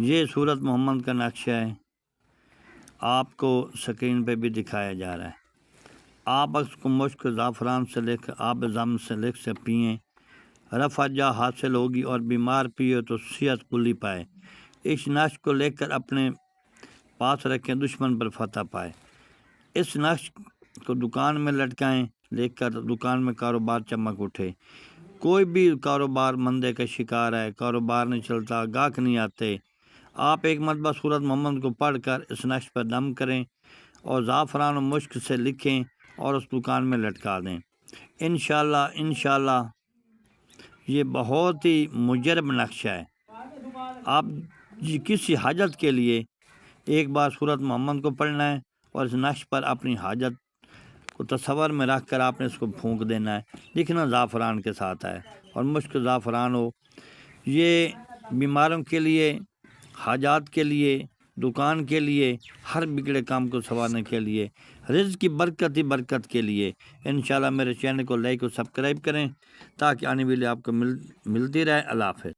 یہ سورت محمد کا نقشہ ہے، آپ کو سکرین پہ بھی دکھایا جا رہا ہے۔ آپ اس کو مشک زعفران سے لکھ آب زم سے لکھ سے پئیں، رفع جا حاصل ہوگی، اور بیمار پیے تو صحت کلی پائے۔ اس نقش کو لے کر اپنے پاس رکھیں، دشمن پر فتح پائے۔ اس نقش کو دکان میں لٹکائیں، لے کر دکان میں کاروبار چمک اٹھے۔ کوئی بھی کاروبار مندے کا شکار ہے، کاروبار نہیں چلتا، گاہک نہیں آتے، آپ ایک مرتبہ سورت محمد کو پڑھ کر اس نقش پر دم کریں اور زعفران و مشک سے لکھیں اور اس دکان میں لٹکا دیں۔ انشاءاللہ یہ بہت ہی مجرب نقشہ ہے۔ آپ کسی حاجت کے لیے ایک بار سورت محمد کو پڑھنا ہے اور اس نقش پر اپنی حاجت کو تصور میں رکھ کر آپ نے اس کو پھونک دینا ہے۔ لکھنا زعفران کے ساتھ ہے اور مشک زعفران ہو۔ یہ بیماروں کے لیے، حاجات کے لیے، دکان کے لیے، ہر بگڑے کام کو سنوارنے کے لیے، رزق کی برکت ہی برکت کے لیے۔ انشاءاللہ میرے چینل کو لائک اور سبسکرائب کریں تاکہ آنے والی آپ کو ملتی رہے۔ اللہ حافظ۔